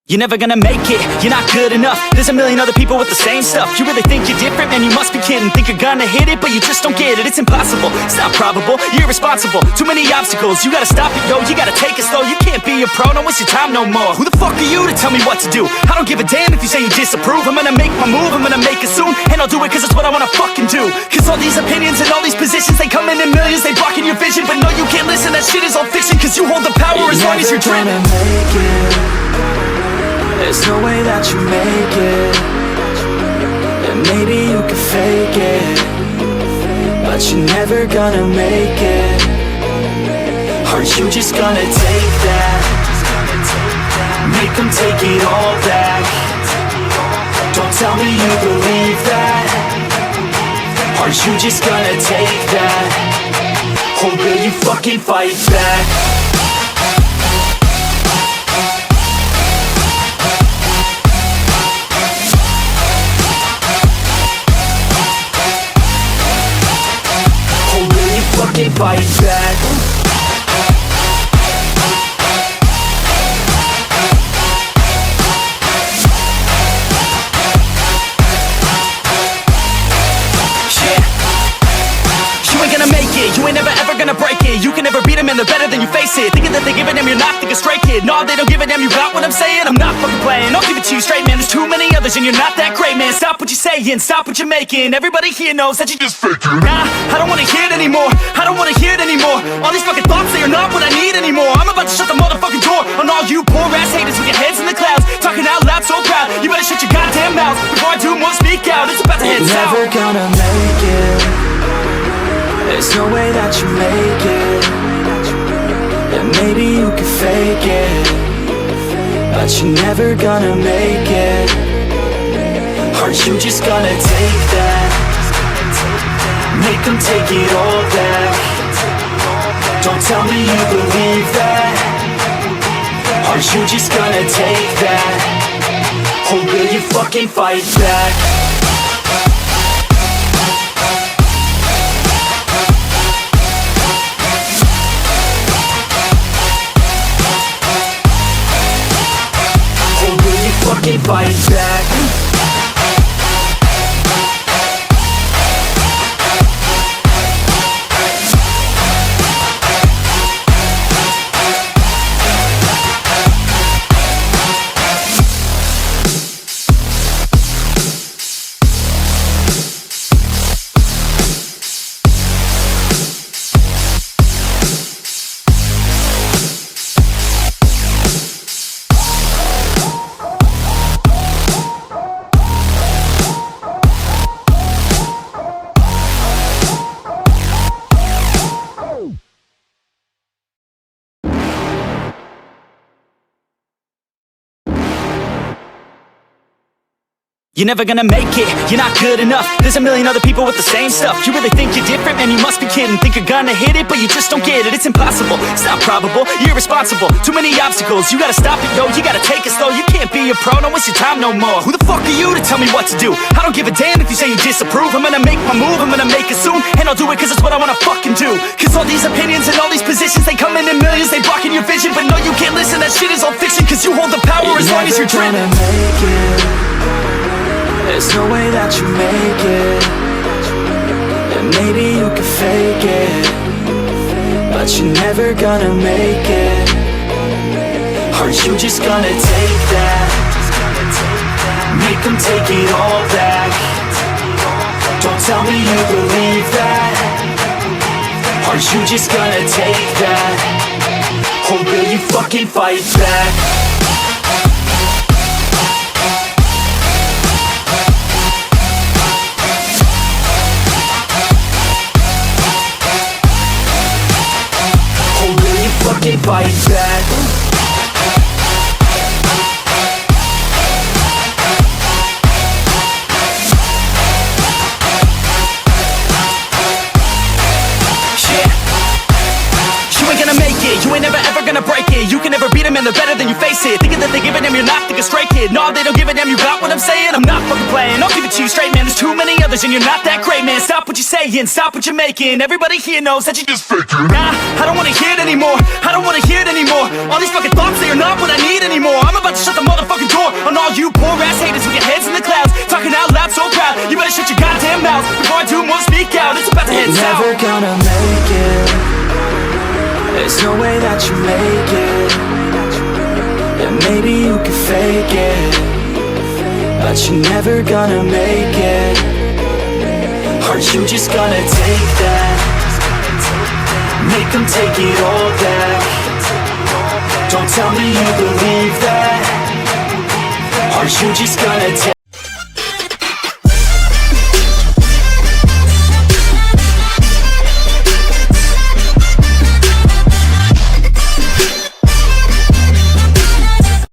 You're never gonna make it, you're not good enough. There's a million other people with the same stuff. You really think you're different? Man, you must be kidding. Think you're gonna hit it, but you just don't get it. It's impossible, it's not probable, you're irresponsible. Too many obstacles, you gotta stop it, yo. You gotta take it slow, you can't be a pro. Don't waste your time no more. Who the fuck are you to tell me what to do? I don't give a damn if you say you disapprove. I'm gonna make my move, I'm gonna make it soon. And I'll do it cause it's what I wanna fucking do. Cause all these opinions and all these positions, they come in millions, they blocking your vision. But no, you can't listen, that shit is all fiction. Cause you hold the power as long as you're dreaming. There's no way that you make it. And maybe you can fake it, but you're never gonna make it. Aren't you just gonna take that? Make them take it all back. Don't tell me you believe that. Aren't you just gonna take that? Or will you fucking fight back? Fucking fight back. You ain't gonna make it, you ain't never ever gonna break it. You can never beat them and they're better than you face it. Thinking that they give a damn, you're not thinking straight, kid. No, they don't give a damn, you got what I'm saying? I'm not fucking playing, I'll give it to you straight, man. There's too many others and you're not that great, man. Stop what you're saying, stop what you're making. Everybody here knows that you just faking. Nah, I don't wanna hear it anymore, I don't wanna hear it anymore. All these fucking thoughts, they are not what I need anymore. I'm about to shut the motherfucking door on all you poor ass haters with your heads in the clouds, talking out loud so proud. You better shut your goddamn mouth before I do more, speak out. It's about to head south. You're never gonna make it. There's no way that you make it. And maybe you can fake it, but you're never gonna make it. Aren't you just gonna take that? Make them take it all back. Don't tell me you believe that. Aren't you just gonna take that? Or will you fucking fight back? Fucking fight back. You're never gonna make it, you're not good enough. There's a million other people with the same stuff. You really think you're different? Man, you must be kidding. Think you're gonna hit it, but you just don't get it. It's impossible, it's not probable, you're irresponsible. Too many obstacles, you gotta stop it, yo. You gotta take it slow, you can't be a pro. Don't waste your time no more. Who the fuck are you to tell me what to do? I don't give a damn if you say you disapprove. I'm gonna make my move, I'm gonna make it soon. And I'll do it cause it's what I wanna fucking do. Cause all these opinions and all these positions, they come in millions, they blocking your vision. But no, you can't listen, that shit is all fiction. Cause you hold the power as long as you're dreaming. There's no way that you make it. And maybe you can fake it, but you're never gonna make it. Aren't you just gonna take that? Make them take it all back. Don't tell me you believe that. Aren't you just gonna take that? Or will you fucking fight back? Fucking fight back. You ain't gonna make it, you ain't never ever gonna break it. You can never beat them and they're better than you face it. Thinking that they give a damn, you're not thinking straight, kid. No, they don't give a damn, you got what I'm saying? I'm not fucking playing, I'll give it to you straight, man. There's too many others and you're not that great, man. Stop what you're saying, stop what you're making. Everybody here knows that you just faking. Nah, I don't wanna hear it anymore, I don't wanna hear it anymore. All these fucking thoughts, they are not what I need anymore. I'm about to shut the motherfucking never gonna make it. There's no way that you make it. Yeah, maybe you can fake it, but you're never gonna make it. Are you just gonna take that? Make them take it all back. Don't tell me you believe that. Are you just gonna take